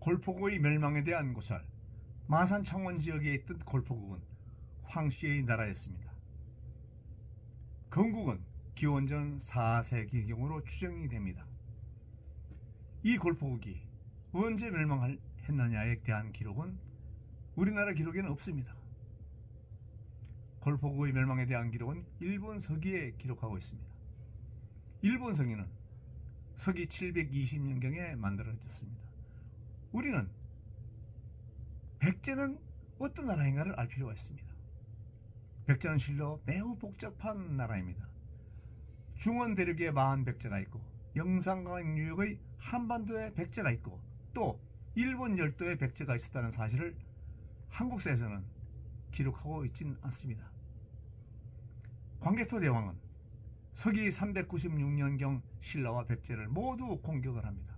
골포국의 멸망에 대한 고살, 마산 창원 지역에 있던 골포국은 황씨의 나라였습니다. 건국은 기원전 4세기경으로 추정이 됩니다. 이 골포국이 언제 멸망했느냐에 대한 기록은 우리나라 기록에는 없습니다. 골포국의 멸망에 대한 기록은 일본 서기에 기록하고 있습니다. 일본 서기는 서기 720년경에 만들어졌습니다. 우리는 백제는 어떤 나라인가를 알 필요가 있습니다. 백제는 실로 매우 복잡한 나라입니다. 중원 대륙에 마한 백제가 있고 영산강 유역의 한반도에 백제가 있고 또 일본 열도에 백제가 있었다는 사실을 한국사에서는 기록하고 있진 않습니다. 광개토 대왕은 서기 396년경 신라와 백제를 모두 공격을 합니다.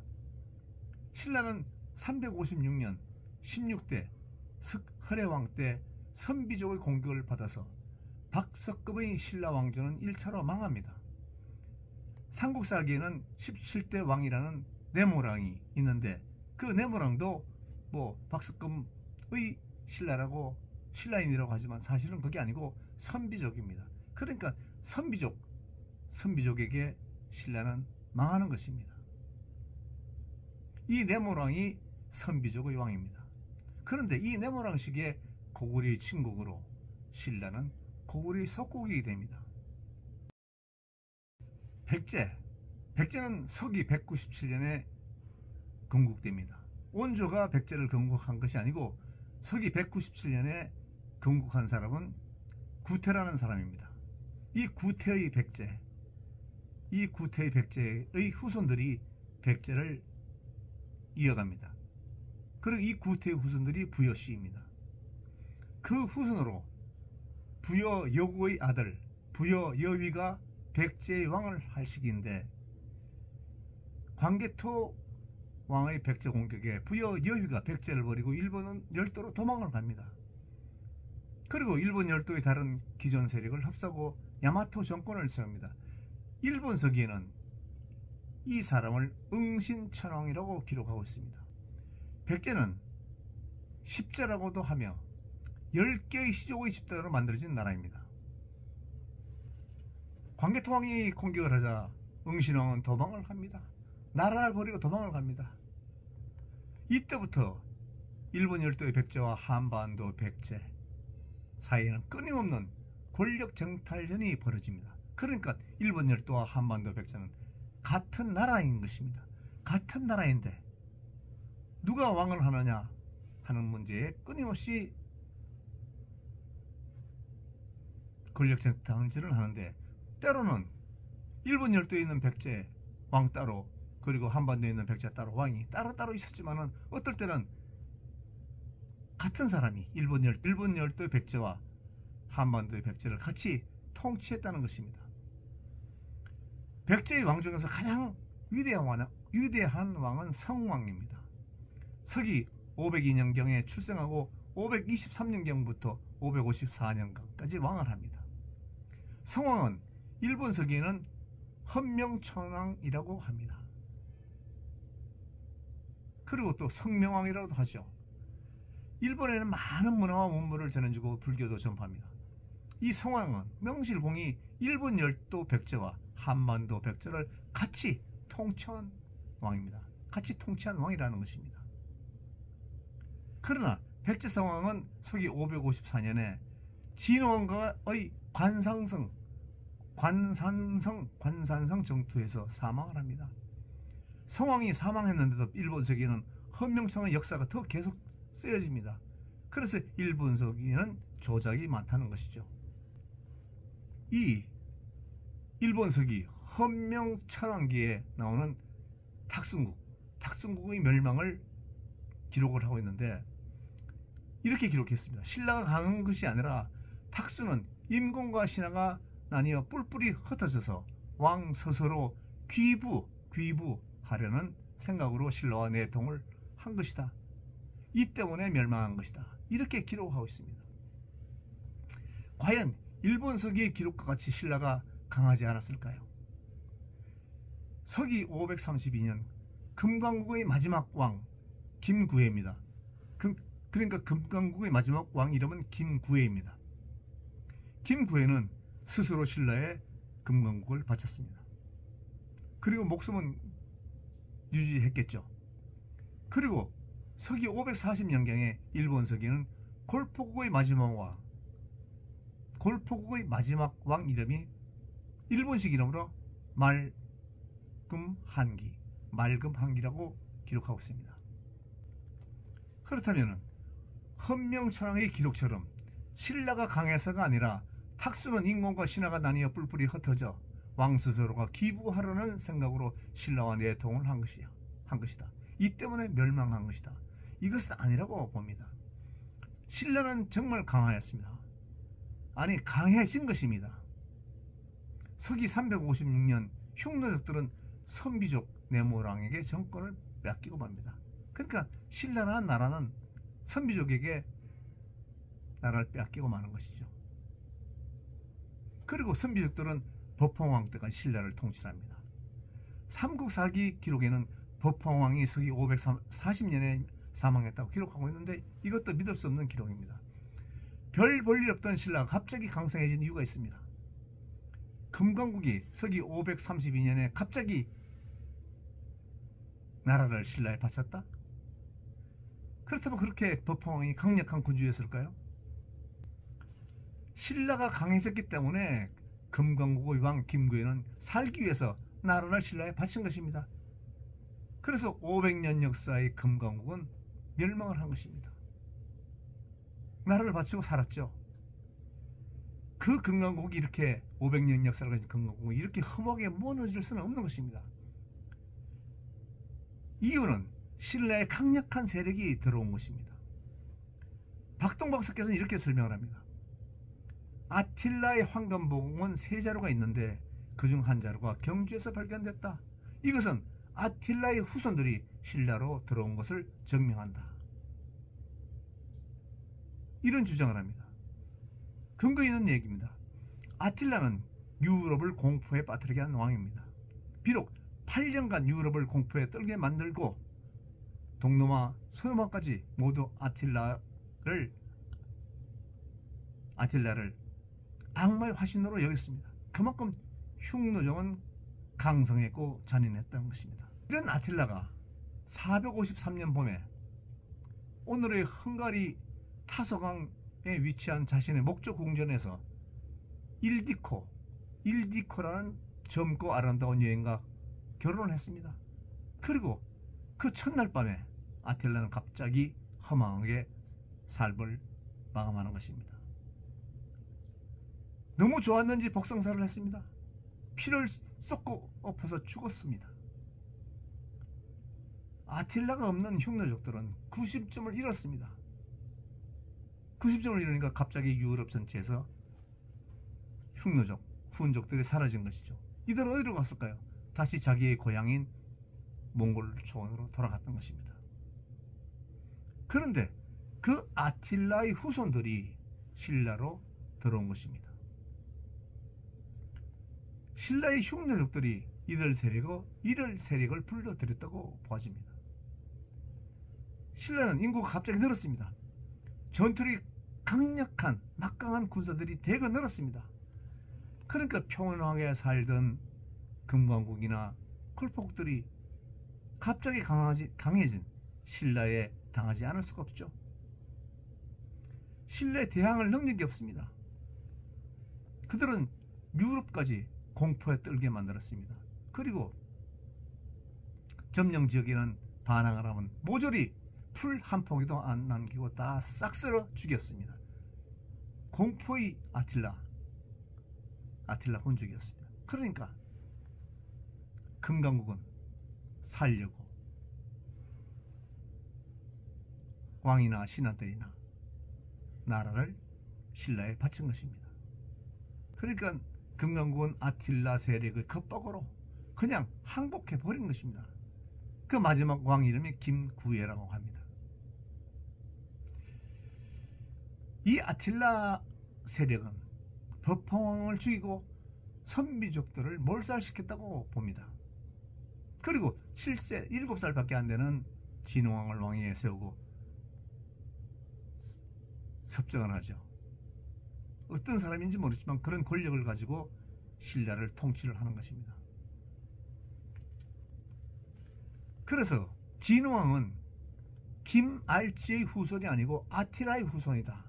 신라는 356년 16대 석허래왕 때 선비족의 공격을 받아서 박석급의 신라 왕조는 1차로 망합니다. 삼국사기에는 17대 왕이라는 네모랑이 있는데 그 네모랑도 박석급의 신라라고 신라인이라고 하지만 사실은 그게 아니고 선비족입니다. 그러니까 선비족에게 신라는 망하는 것입니다. 이 네모랑이 선비족의 왕입니다. 그런데 이 네모랑식의 고구려의 침공으로 신라는 고구려의 속국이 됩니다. 백제는 서기 197년에 건국됩니다. 원조가 백제를 건국한 것이 아니고 서기 197년에 건국한 사람은 구태라는 사람입니다. 이 구태의 백제의 후손들이 백제를 이어갑니다. 그리고 이 구태의 후손들이 부여씨입니다. 그 후손으로 부여 여구의 아들 부여 여위가 백제의 왕을 할 시기인데 광개토 왕의 백제 공격에 부여 여위가 백제를 버리고 일본 열도로 도망을 갑니다. 그리고 일본 열도의 다른 기존 세력을 흡수하고 야마토 정권을 세웁니다. 일본 서기에는 이 사람을 응신천왕이라고 기록하고 있습니다. 백제는 십제라고도 하며 10개의 시족의 집단으로 만들어진 나라입니다. 광개토왕이 공격을 하자 응신왕은 도망을 갑니다. 나라를 버리고 도망을 갑니다. 이때부터 일본 열도의 백제와 한반도 백제 사이에는 끊임없는 권력 정탈전이 벌어집니다. 그러니까 일본 열도와 한반도 백제는 같은 나라인 것입니다. 같은 나라인데 누가 왕을 하느냐 하는 문제에 끊임없이 권력 정탈전을 하는데 때로는 일본 열도에 있는 백제 왕 따로 그리고 한반도에 있는 백제 따로 왕이 따로따로 있었지만은 어떨 때는 같은 사람이 일본 열도의 백제와 한반도의 백제를 같이 통치했다는 것입니다. 백제의 왕 중에서 가장 위대한 왕은 성왕입니다. 서기 502년경에 출생하고 523년경부터 554년까지 왕을 합니다. 성왕은 일본 서기에는 헌명천왕이라고 합니다. 그리고 또 성명왕이라고도 하죠. 일본에는 많은 문화와 문물을 전해주고 불교도 전파합니다. 이 성왕은 명실공히 일본 열도 백제와 한반도 백제를 같이 통치한 왕입니다. 같이 통치한 왕이라는 것입니다. 그러나 백제 성왕은 서기 554년에 진왕과의 관산성 정투에서 사망을 합니다. 성왕이 사망했는데도 일본 서기에는 헌명천왕의 역사가 더 계속 쓰여집니다. 그래서 일본 서기에는 조작이 많다는 것이죠. 이 일본 서기 헌명천왕기에 나오는 탁순국의 멸망을 기록을 하고 있는데 이렇게 기록했습니다. 신라가 강한 것이 아니라 탁수는 임금과 신하가 나뉘어 뿔뿔이 흩어져서 왕 스스로 귀부하려는 생각으로 신라와 내통을 한 것이다. 이 때문에 멸망한 것이다. 이렇게 기록하고 있습니다. 과연 일본 서기의 기록과 같이 신라가 강하지 않았을까요? 서기 532년 금강국의 마지막 왕 김구해입니다. 그러니까 금강국의 마지막 왕 이름은 김구해입니다. 김구해는 스스로 신라에 금강국을 바쳤습니다. 그리고 목숨은 유지했겠죠. 그리고 서기 540년경에 일본 서기는 골포국의 마지막 왕 이름이 일본식 이름으로 말금한기라고 기록하고 있습니다. 그렇다면 헌명천황의 기록처럼 신라가 강해서가 아니라 탁수는 인공과 신하가 나뉘어 뿔뿔이 흩어져 왕 스스로가 기부하려는 생각으로 신라와 내통을 한 것이다. 이 때문에 멸망한 것이다. 이것은 아니라고 봅니다. 신라는 정말 강하였습니다. 아니, 강해진 것입니다. 서기 356년 흉노족들은 선비족 네모랑에게 정권을 뺏기고 맙니다. 그러니까 신라라는 나라는 선비족에게 나라를 뺏기고 마는 것이죠. 그리고 선비족들은 법황왕 때까지 신라를 통치합니다. 삼국사기 기록에는 법황왕이 서기 540년에 사망했다고 기록하고 있는데 이것도 믿을 수 없는 기록입니다. 별 볼일 없던 신라가 갑자기 강성해진 이유가 있습니다. 금강국이 서기 532년에 갑자기 나라를 신라에 바쳤다? 그렇다면 그렇게 법황왕이 강력한 군주였을까요? 신라가 강해졌기 때문에 금강국의 왕 김구해는 살기 위해서 나라를 신라에 바친 것입니다. 그래서 500년 역사의 금강국은 멸망을 한 것입니다. 나라를 바치고 살았죠. 그 금강국이 이렇게 500년 역사를 가진 금강국이 이렇게 험하게 무너질 수는 없는 것입니다. 이유는 신라의 강력한 세력이 들어온 것입니다. 박동박사께서는 이렇게 설명을 합니다. 아틸라의 황금보금은 세 자루가 있는데 그중 한 자루가 경주에서 발견됐다. 이것은 아틸라의 후손들이 신라로 들어온 것을 증명한다. 이런 주장을 합니다. 근거 있는 얘기입니다. 아틸라는 유럽을 공포에 빠뜨리게 한 왕입니다. 비록 8년간 유럽을 공포에 떨게 만들고 동로마, 서로마까지 모두 아틸라를 악마의 화신으로 여겼습니다. 그만큼 흉노정은 강성했고 잔인했던 것입니다. 이런 아틸라가 453년 봄에 오늘의 헝가리 타소강에 위치한 자신의 목조 궁전에서 일디코라는 젊고 아름다운 여인과 결혼을 했습니다. 그리고 그 첫날 밤에 아틸라는 갑자기 허망하게 삶을 마감하는 것입니다. 너무 좋았는지 복성사를 했습니다. 피를 쏟고 엎어서 죽었습니다. 아틸라가 없는 흉노족들은 구심점을 잃었습니다. 구심점을 잃으니까 갑자기 유럽 전체에서 흉노족, 훈족들이 사라진 것이죠. 이들은 어디로 갔을까요? 다시 자기의 고향인 몽골 초원으로 돌아갔던 것입니다. 그런데 그 아틸라의 후손들이 신라로 들어온 것입니다. 신라의 흉노족들이 이들 세력을 불러들였다고 보아집니다. 신라는 인구가 갑자기 늘었습니다. 전투력이 강력한 막강한 군사들이 대거 늘었습니다. 그러니까 평온하게 살던 금강국이나 콜포국들이 갑자기 강해진 신라에 당하지 않을 수가 없죠. 신라에 대항할 능력이 없습니다. 그들은 유럽까지 공포에 떨게 만들었습니다. 그리고 점령 지역에는 반항을 하면 모조리 풀 한 포기도 안 남기고 다 싹 쓸어 죽였습니다. 공포의 아틸라 혼족이었습니다. 그러니까 금강국은 살려고 왕이나 신하들이나 나라를 신라에 바친 것입니다. 그러니까 금강국은 아틸라 세력의 겁박으로 그냥 항복해 버린 것입니다. 그 마지막 왕 이름이 김구해라고 합니다. 이 아틸라 세력은 법황왕을 죽이고 선비족들을 몰살시켰다고 봅니다. 그리고 7살밖에 안 되는 진흥왕을 왕위에 세우고 섭정을 하죠. 어떤 사람인지 모르지만 그런 권력을 가지고 신라를 통치를 하는 것입니다. 그래서 진흥왕은 김알지의 후손이 아니고 아티라의 후손이다.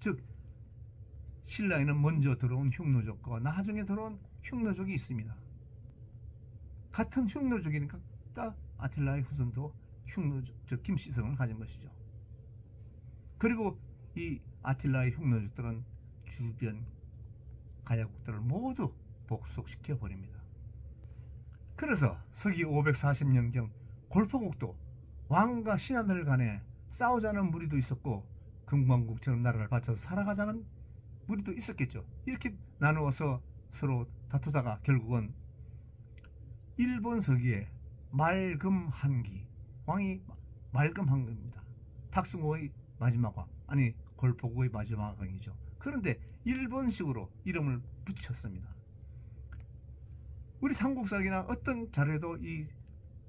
즉 신라에는 먼저 들어온 흉노족과 나중에 들어온 흉노족이 있습니다. 같은 흉노족이니까 아틸라의 후손도 흉노족, 즉 김씨성을 가진 것이죠. 그리고 이 아틸라의 흉노족들은 주변 가야국들을 모두 복속시켜 버립니다. 그래서 서기 540년경 골포국도 왕과 신하들 간에 싸우자는 무리도 있었고 금광국처럼 나라를 바쳐서 살아가자는 무리도 있었겠죠. 이렇게 나누어서 서로 다투다가 결국은 일본 서기에 말금한기 왕이 말금한기입니다. 탁승호의 마지막 왕, 아니 골포국의 마지막 왕이죠. 그런데 일본식으로 이름을 붙였습니다. 우리 삼국사기나 어떤 자료에도 이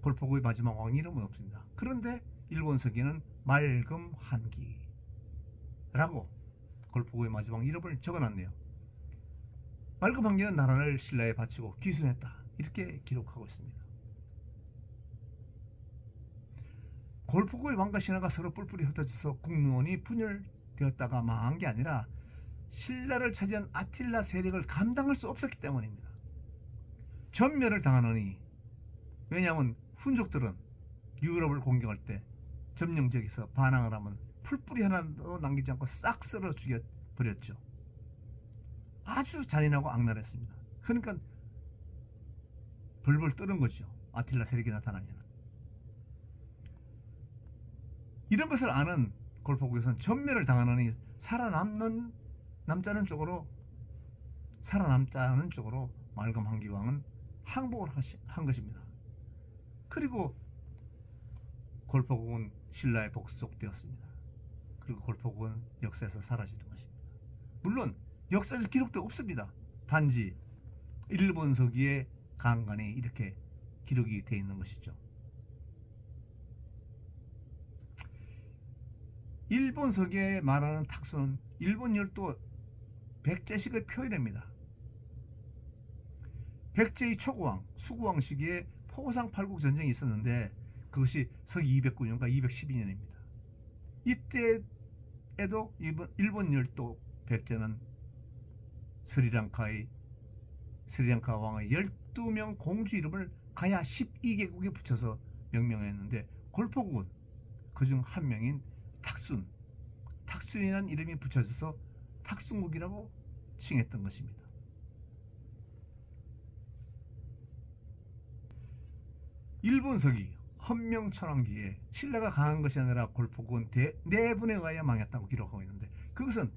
골포국의 마지막 왕 이름은 없습니다. 그런데 일본 서기는 말금한기라고 골포국의 마지막 이름을 적어놨네요. 말금한기는 나라를 신라에 바치고 귀순했다, 이렇게 기록하고 있습니다. 골포국의 왕과 신하가 서로 뿔뿔이 흩어져서 국론이 분열되었다가 망한 게 아니라 신라를 차지한 아틸라 세력을 감당할 수 없었기 때문입니다. 전멸을 당하느니, 왜냐하면 훈족들은 유럽을 공격할 때 점령지역에서 반항을 하면 풀뿌리 하나도 남기지 않고 싹 썰어 죽여버렸죠. 아주 잔인하고 악랄했습니다. 그러니까 벌벌 떠는 거죠. 아틸라 세력이 나타나면. 이런 것을 아는 골포국에서는 전멸을 당하느니 살아남자는 쪽으로 말금한기 왕은 항복을 한 것입니다. 그리고 골포국은 신라에 복속되었습니다. 그리고 골포국은 역사에서 사라지는 것입니다. 물론 역사적 기록도 없습니다. 단지 일본 서기의 간간에 이렇게 기록이 되어 있는 것이죠. 일본 서기에 말하는 탁수는 일본 열도 백제식의 표현입니다. 백제의 초구왕, 수구왕 시기에 포상팔국 전쟁이 있었는데 그것이 서기 209년과 212년입니다. 이때에도 일본 열도 백제는 스리랑카 왕의 12명 공주 이름을 가야 12개국에 붙여서 명명했는데 골포국은 그중 한 명인 탁순이라는 이름이 붙여져서 탁순국이라고 칭했던 것입니다. 일본 서기 헌명천왕기에 신라가 강한 것이 아니라 골포국은 내분에 의하여 망했다고 기록하고 있는데, 그것은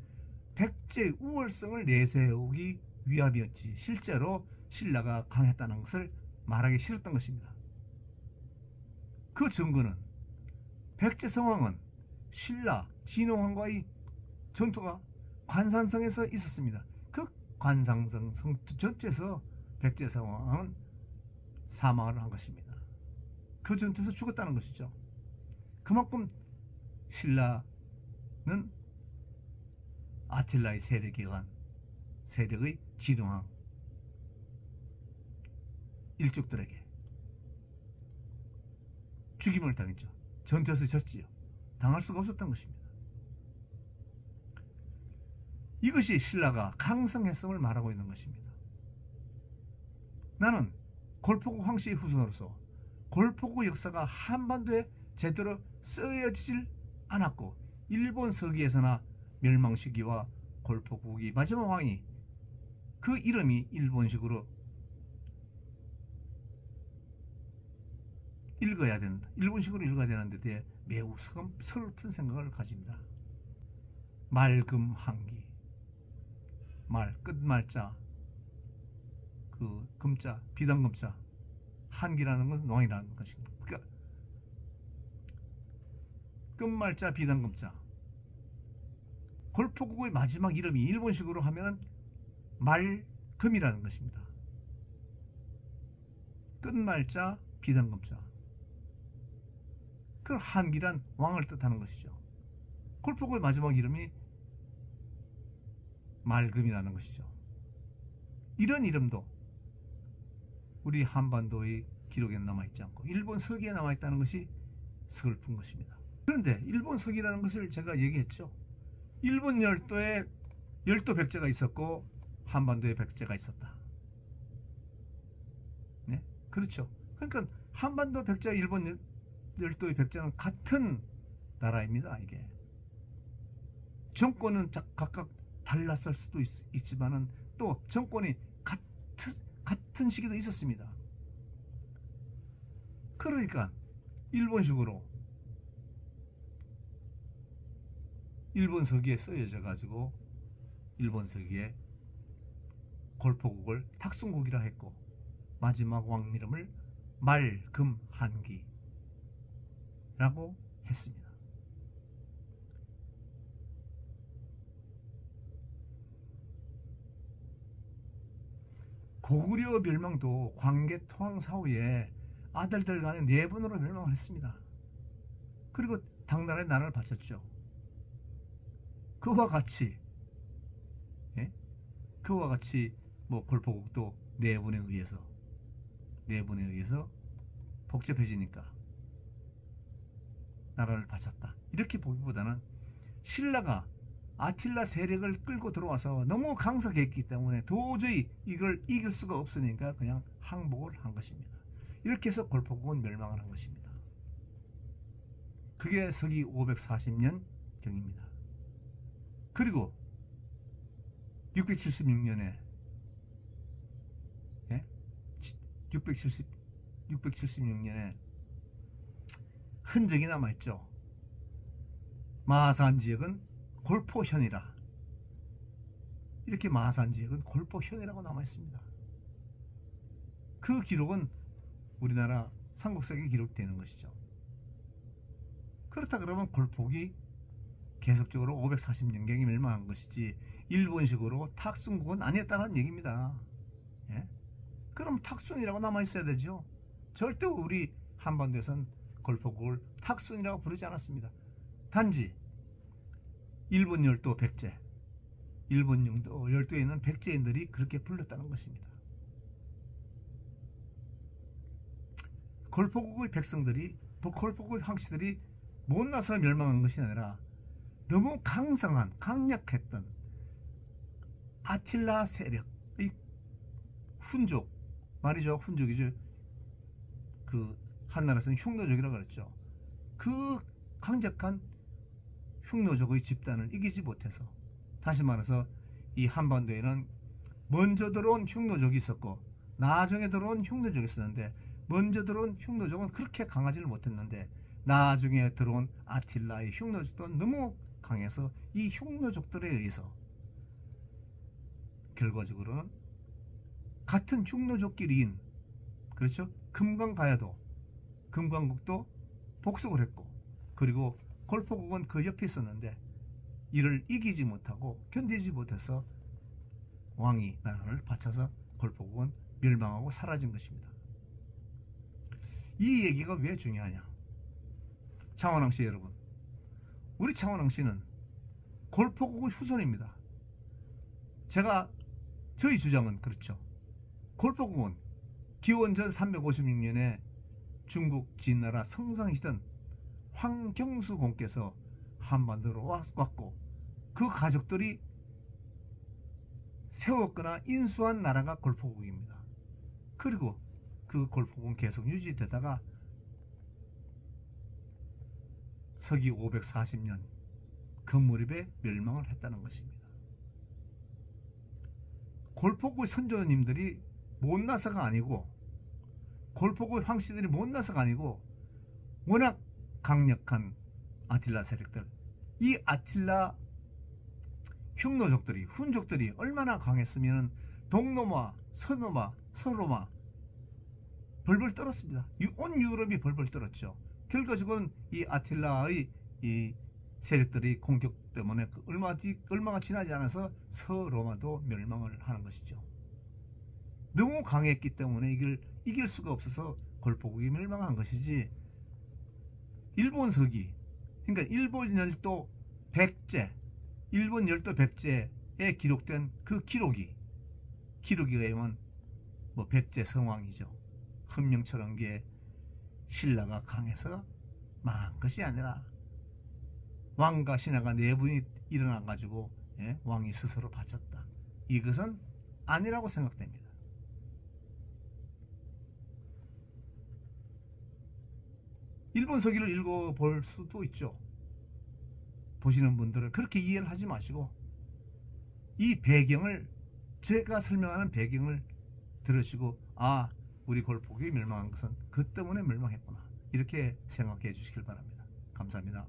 백제의 우월성을 내세우기 위함이었지 실제로 신라가 강했다는 것을 말하기 싫었던 것입니다. 그 증거는 백제 성왕은 신라 진흥왕과의 전투가 관산성에서 있었습니다. 그 관산성 전투에서 백제 성왕은 사망을 한 것입니다. 그 전투에서 죽었다는 것이죠. 그만큼 신라는 아틸라의 세력의 진흥왕 일족들에게 죽임을 당했죠. 전투에서 졌지요. 당할 수가 없었던 것입니다. 이것이 신라가 강성했음을 말하고 있는 것입니다. 나는 골포국 황씨의 후손으로서 골포국 역사가 한반도에 제대로 쓰여지질 않았고, 일본 서기에서나 멸망 시기와 골포국이 마지막 왕이 그 이름이 일본식으로 읽어야 된다, 일본식으로 읽어야 되는 데 대해 매우 슬픈 생각을 가집니다. 말금한기, 끝말자, 그 금자, 비단금자, 한기라는 것은 왕이라는 것입니다. 그러니까 끝말자, 비단금자, 골포국의 마지막 이름이 일본식으로 하면 말금이라는 것입니다. 끝말자, 비단금자. 그 한기란 왕을 뜻하는 것이죠. 골포국의 마지막 이름이 말금이라는 것이죠. 이런 이름도 우리 한반도의 기록에 남아있지 않고 일본 서기에 남아있다는 것이 슬픈 것입니다. 그런데 일본 서기라는 것을 제가 얘기했죠. 일본 열도에 열도 백제가 있었고 한반도에 백제가 있었다. 네, 그렇죠. 그러니까 한반도 백제와 일본 열도의 백제는 같은 나라입니다. 이게 정권은 각각 달랐을 수도 있지만은 또 정권이 같은 시기도 있었습니다. 그러니까 일본식으로 일본 서기에 쓰여져 가지고 일본 서기에 골포국을 탁순국이라 했고 마지막 왕 이름을 말금한기라고 했습니다. 고구려 멸망도 광개 토항 사후에 아들들 간의 내분으로 멸망을 했습니다. 그리고 당나라의 난을 바쳤죠. 그와 같이 그와 같이 뭐 골포국도 내분에 의해서 복잡해지니까 나라를 바쳤다. 이렇게 보기보다는 신라가 아틸라 세력을 끌고 들어와서 너무 강성했기 때문에 도저히 이걸 이길 수가 없으니까 그냥 항복을 한 것입니다. 이렇게 해서 골포국은 멸망을 한 것입니다. 그게 서기 540년 경입니다. 그리고 676년에 676년에 흔적이 남아있죠. 마산 지역은 골포현이라, 이렇게 마산 지역은 골포현이라고 남아있습니다. 그 기록은 우리나라 삼국사기에 기록되는 것이죠. 그렇다 그러면 골포국이 계속적으로 540년경에 멸망한 것이지 일본식으로 탁순국은 아니었다는 얘기입니다. 예? 그럼 탁순이라고 남아있어야 되죠. 절대 우리 한반도에서는 골포국을 탁순이라고 부르지 않았습니다. 단지 일본 열도 백제, 일본 열도에 있는 백제인들이 그렇게 불렀다는 것입니다. 골포국의 백성들이, 골포국의 황씨들이 못나서 멸망한 것이 아니라 너무 강력했던 아틸라 세력의 훈족 말이죠. 훈족이죠. 그 한나라에서는 흉노족이라고 그랬죠. 그 강력한 흉노족의 집단을 이기지 못해서, 다시 말해서 이 한반도에는 먼저 들어온 흉노족이 있었고 나중에 들어온 흉노족이 있었는데, 먼저 들어온 흉노족은 그렇게 강하지를 못했는데 나중에 들어온 아틸라의 흉노족도 너무 강해서 이 흉노족들에 의해서 결과적으로는 같은 흉노족끼리인, 그렇죠, 금강가야도, 금강국도 복속을 했고, 그리고 골포국은 그 옆에 있었는데 이를 이기지 못하고 견디지 못해서 왕이 나라를 바쳐서 골포국은 멸망하고 사라진 것입니다. 이 얘기가 왜 중요하냐? 창원왕씨 여러분, 우리 창원왕씨는 골포국의 후손입니다. 저희 주장은 그렇죠. 골포국은 기원전 356년에 중국 진나라 성상이시던 황경수 공께서 한반도로 왔고 그 가족들이 세웠거나 인수한 나라가 골포국입니다. 그리고 그 골포국은 계속 유지되다가 서기 540년 금무렵에 멸망을 했다는 것입니다. 골포국의 선조님들이 못나서가 아니고, 골포국의 황씨들이 못나서가 아니고, 워낙 강력한 아틸라 세력들, 이 아틸라 흉노족들이, 훈족들이 얼마나 강했으면 동로마, 서로마 벌벌 떨었습니다. 온 유럽이 벌벌 떨었죠. 결과적으로는 이 아틸라의 이 세력들이 공격 때문에 얼마가 지나지 않아서 서로마도 멸망을 하는 것이죠. 너무 강했기 때문에 이길 수가 없어서 골포국이 멸망한 것이지, 일본 서기, 그러니까 일본 열도 백제, 일본 열도 백제에 기록된 그 기록에 의하면 뭐 백제 성왕이죠. 헌명철원기에 신라가 강해서 망한 것이 아니라 왕과 신하가 네 분이 일어나 가지고 왕이 스스로 바쳤다. 이것은 아니라고 생각됩니다. 일본 서기를 읽어볼 수도 있죠. 보시는 분들은 그렇게 이해를 하지 마시고 이 배경을, 제가 설명하는 배경을 들으시고, 아, 우리 골프국이 멸망한 것은 그 때문에 멸망했구나, 이렇게 생각해 주시길 바랍니다. 감사합니다.